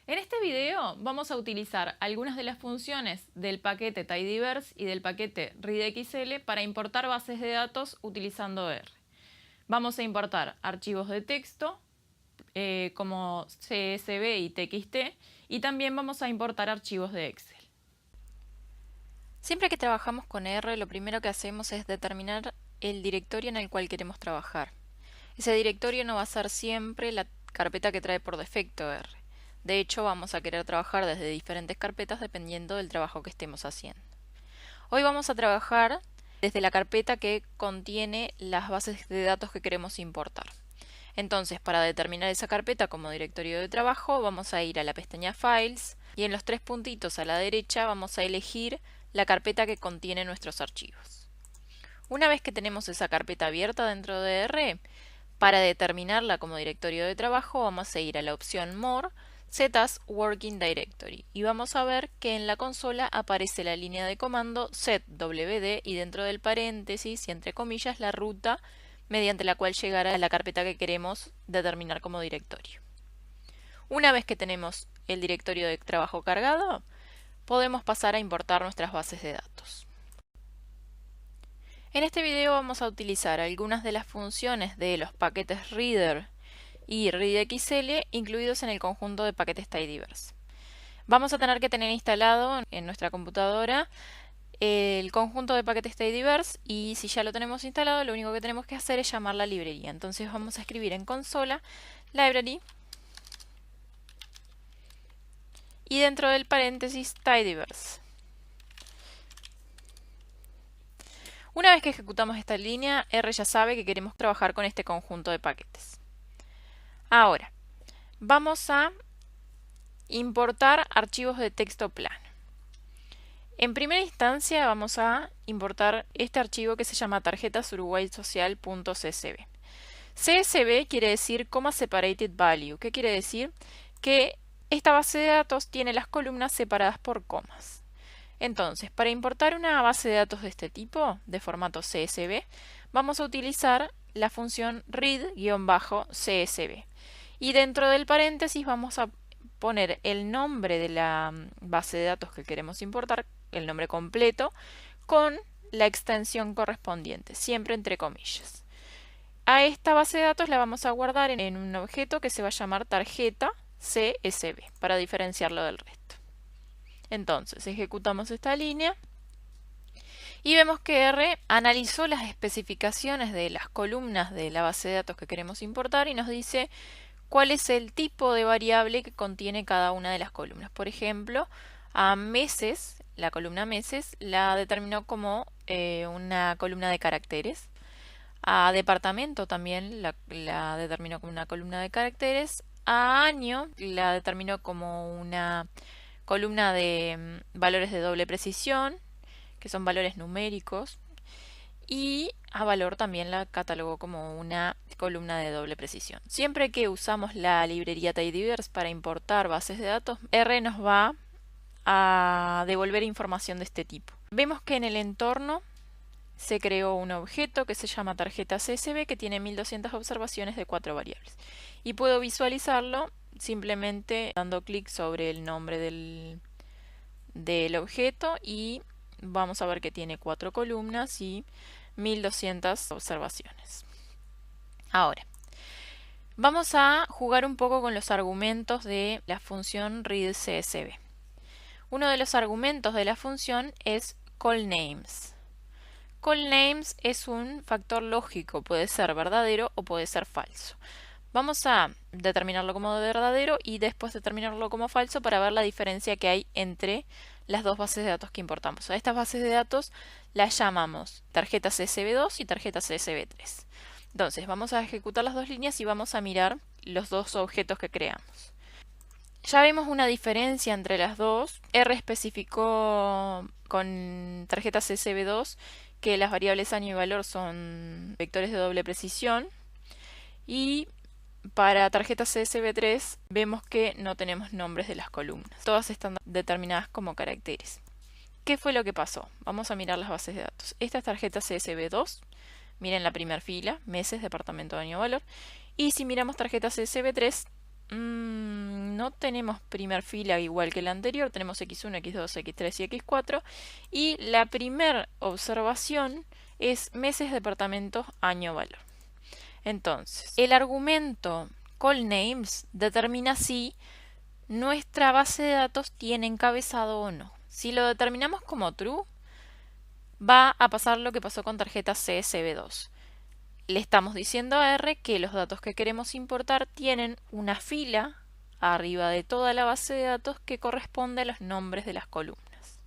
En este video vamos a utilizar algunas de las funciones del paquete tidyverse y del paquete readxl para importar bases de datos utilizando R. Vamos a importar archivos de texto como CSV y TXT y también vamos a importar archivos de Excel. Siempre que trabajamos con R, lo primero que hacemos es determinar el directorio en el cual queremos trabajar. Ese directorio no va a ser siempre la carpeta que trae por defecto R. De hecho, vamos a querer trabajar desde diferentes carpetas dependiendo del trabajo que estemos haciendo. Hoy vamos a trabajar desde la carpeta que contiene las bases de datos que queremos importar. Entonces, para determinar esa carpeta como directorio de trabajo, vamos a ir a la pestaña Files y en los tres puntitos a la derecha vamos a elegir la carpeta que contiene nuestros archivos. Una vez que tenemos esa carpeta abierta dentro de R, para determinarla como directorio de trabajo vamos a ir a la opción More, Set as Working Directory y vamos a ver que en la consola aparece la línea de comando setwd y dentro del paréntesis y entre comillas la ruta mediante la cual llegará a la carpeta que queremos determinar como directorio. Una vez que tenemos el directorio de trabajo cargado, podemos pasar a importar nuestras bases de datos. En este video vamos a utilizar algunas de las funciones de los paquetes reader y readxl incluidos en el conjunto de paquetes tidyverse. Vamos a tener que tener instalado en nuestra computadora el conjunto de paquetes tidyverse y si ya lo tenemos instalado lo único que tenemos que hacer es llamar la librería. Entonces vamos a escribir en consola library y dentro del paréntesis tidyverse. Una vez que ejecutamos esta línea, R ya sabe que queremos trabajar con este conjunto de paquetes. Ahora, vamos a importar archivos de texto plano. En primera instancia vamos a importar este archivo que se llama tarjetasurugvaysocial.csv. CSV quiere decir Comma Separated Value. ¿Qué quiere decir? Que esta base de datos tiene las columnas separadas por comas. Entonces, para importar una base de datos de este tipo, de formato CSV, vamos a utilizar la función read-csv. Y dentro del paréntesis vamos a poner el nombre de la base de datos que queremos importar, el nombre completo, con la extensión correspondiente, siempre entre comillas. A esta base de datos la vamos a guardar en un objeto que se va a llamar tarjeta CSV para diferenciarlo del resto. Entonces, ejecutamos esta línea y vemos que R analizó las especificaciones de las columnas de la base de datos que queremos importar y nos dice cuál es el tipo de variable que contiene cada una de las columnas. Por ejemplo, a meses, la columna meses, la determinó como una columna de caracteres. A departamento también la determinó como una columna de caracteres. A año la determinó como una columna de valores de doble precisión, que son valores numéricos, y a valor también la catalogó como una columna de doble precisión. Siempre que usamos la librería tidyverse para importar bases de datos, R nos va a devolver información de este tipo. Vemos que en el entorno se creó un objeto que se llama tarjeta CSV que tiene 1200 observaciones de 4 variables. Y puedo visualizarlo simplemente dando clic sobre el nombre del objeto y vamos a ver que tiene 4 columnas y 1200 observaciones. Ahora, vamos a jugar un poco con los argumentos de la función readCSV. Uno de los argumentos de la función es callNames. CallNames es un factor lógico, puede ser verdadero o puede ser falso. Vamos a determinarlo como verdadero y después determinarlo como falso para ver la diferencia que hay entre las dos bases de datos que importamos. A estas bases de datos las llamamos tarjeta CSV2 y tarjeta CSV3. Entonces vamos a ejecutar las dos líneas y vamos a mirar los dos objetos que creamos. Ya vemos una diferencia entre las dos. R especificó con tarjeta CSV2 que las variables año y valor son vectores de doble precisión y para tarjeta CSV3 vemos que no tenemos nombres de las columnas. Todas están determinadas como caracteres. ¿Qué fue lo que pasó? Vamos a mirar las bases de datos. Esta es tarjeta CSV2. Miren la primera fila, meses, departamento, año, valor. Y si miramos tarjeta CSV3, no tenemos primer fila igual que la anterior, tenemos x1, x2, x3 y x4. Y la primera observación es meses, departamentos, año, valor. Entonces, el argumento callNames determina si nuestra base de datos tiene encabezado o no. Si lo determinamos como true, va a pasar lo que pasó con tarjeta CSV2. Le estamos diciendo a R que los datos que queremos importar tienen una fila arriba de toda la base de datos que corresponde a los nombres de las columnas.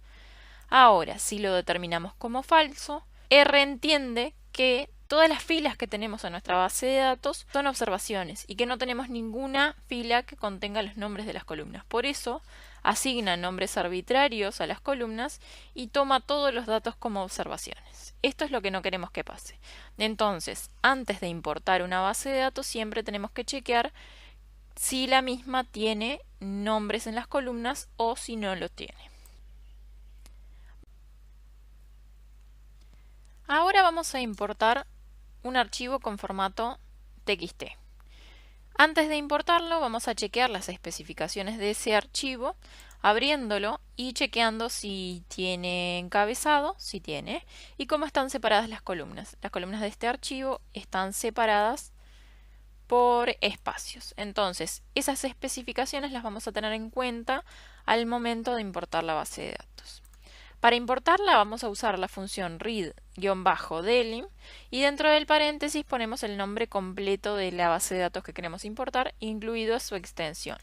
Ahora, si lo determinamos como falso, R entiende que todas las filas que tenemos en nuestra base de datos son observaciones y que no tenemos ninguna fila que contenga los nombres de las columnas. Por eso, asigna nombres arbitrarios a las columnas y toma todos los datos como observaciones. Esto es lo que no queremos que pase. Entonces, antes de importar una base de datos, siempre tenemos que chequear si la misma tiene nombres en las columnas o si no lo tiene. Ahora vamos a importar un archivo con formato TXT. Antes de importarlo, vamos a chequear las especificaciones de ese archivo, abriéndolo y chequeando si tiene encabezado, si tiene, y cómo están separadas las columnas. Las columnas de este archivo están separadas por espacios. Entonces, esas especificaciones las vamos a tener en cuenta al momento de importar la base de datos. Para importarla vamos a usar la función read-delim y dentro del paréntesis ponemos el nombre completo de la base de datos que queremos importar, incluido su extensión.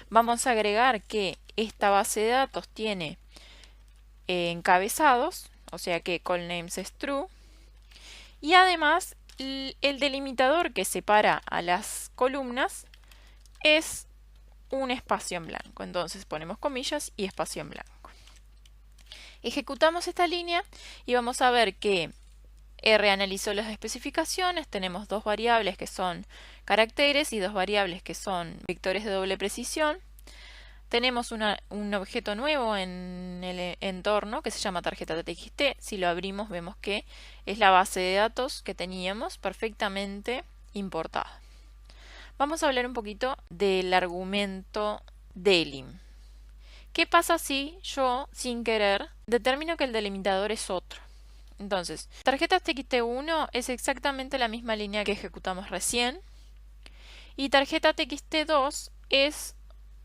Vamos a agregar que esta base de datos tiene encabezados, o sea que callNames es true, y además el delimitador que separa a las columnas es un espacio en blanco. Entonces ponemos comillas y espacio en blanco. Ejecutamos esta línea y vamos a ver que R analizó las especificaciones. Tenemos dos variables que son caracteres y dos variables que son vectores de doble precisión. Tenemos un objeto nuevo en el entorno que se llama tarjeta.txt. Si lo abrimos vemos que es la base de datos que teníamos perfectamente importada. Vamos a hablar un poquito del argumento delim. ¿Qué pasa si yo, sin querer, determino que el delimitador es otro? Entonces, tarjeta txt1 es exactamente la misma línea que ejecutamos recién. Y tarjeta txt2 es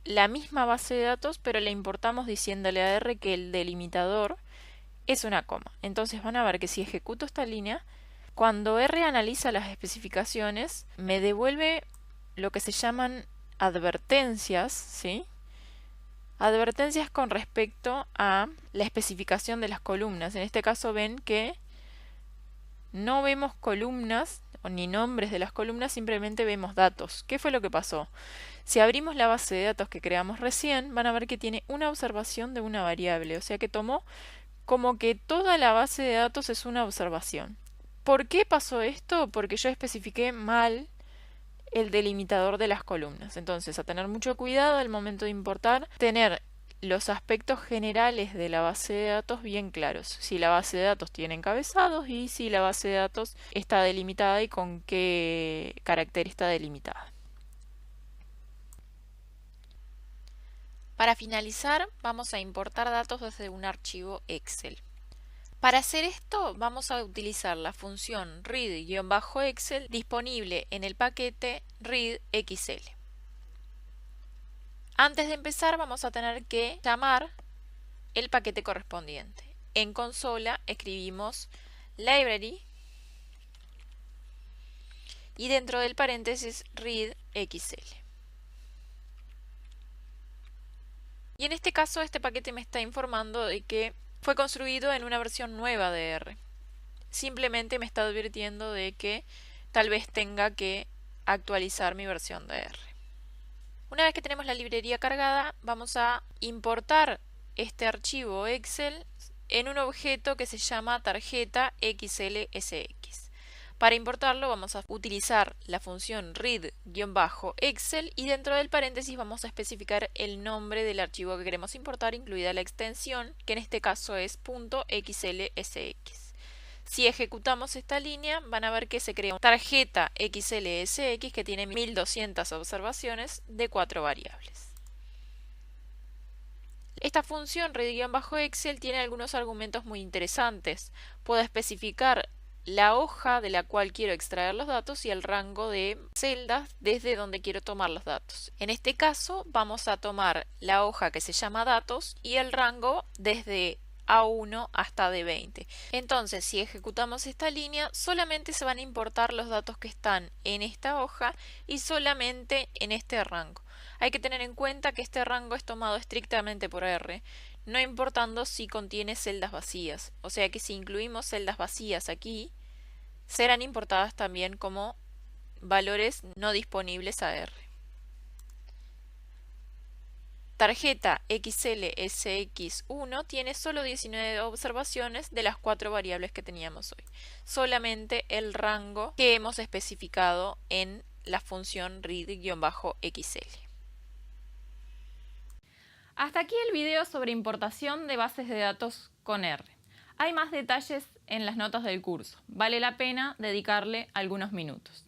la misma base de datos, pero le importamos diciéndole a R que el delimitador es una coma. Entonces van a ver que si ejecuto esta línea, cuando R analiza las especificaciones, me devuelve lo que se llaman advertencias, ¿sí? Advertencias con respecto a la especificación de las columnas. En este caso ven que no vemos columnas ni nombres de las columnas, simplemente vemos datos. ¿Qué fue lo que pasó? Si abrimos la base de datos que creamos recién, van a ver que tiene una observación de una variable. O sea que tomó como que toda la base de datos es una observación. ¿Por qué pasó esto? Porque yo especifiqué mal el delimitador de las columnas. Entonces, a tener mucho cuidado al momento de importar, tener los aspectos generales de la base de datos bien claros. Si la base de datos tiene encabezados y si la base de datos está delimitada y con qué carácter está delimitada. Para finalizar, vamos a importar datos desde un archivo Excel. Para hacer esto vamos a utilizar la función read-excel disponible en el paquete readxl. Antes de empezar vamos a tener que llamar el paquete correspondiente. En consola escribimos library y dentro del paréntesis readxl. Y en este caso este paquete me está informando de que fue construido en una versión nueva de R. Simplemente me está advirtiendo de que tal vez tenga que actualizar mi versión de R. Una vez que tenemos la librería cargada, vamos a importar este archivo Excel en un objeto que se llama tarjeta xlsx. Para importarlo vamos a utilizar la función read-excel y dentro del paréntesis vamos a especificar el nombre del archivo que queremos importar, incluida la extensión, que en este caso es .xlsx. Si ejecutamos esta línea, van a ver que se crea una tarjeta XLSX que tiene 1200 observaciones de 4 variables. Esta función read-excel tiene algunos argumentos muy interesantes. Puedo especificar la hoja de la cual quiero extraer los datos y el rango de celdas desde donde quiero tomar los datos. En este caso vamos a tomar la hoja que se llama datos y el rango desde A1 hasta D20. Entonces, si ejecutamos esta línea, solamente se van a importar los datos que están en esta hoja y solamente en este rango. Hay que tener en cuenta que este rango es tomado estrictamente por R, no importando si contiene celdas vacías. O sea que si incluimos celdas vacías aquí, serán importadas también como valores no disponibles a R. Tarjeta XLSX1 tiene solo 19 observaciones de las 4 variables que teníamos hoy. Solamente el rango que hemos especificado en la función read-xl. Hasta aquí el video sobre importación de bases de datos con R. Hay más detalles en las notas del curso. Vale la pena dedicarle algunos minutos.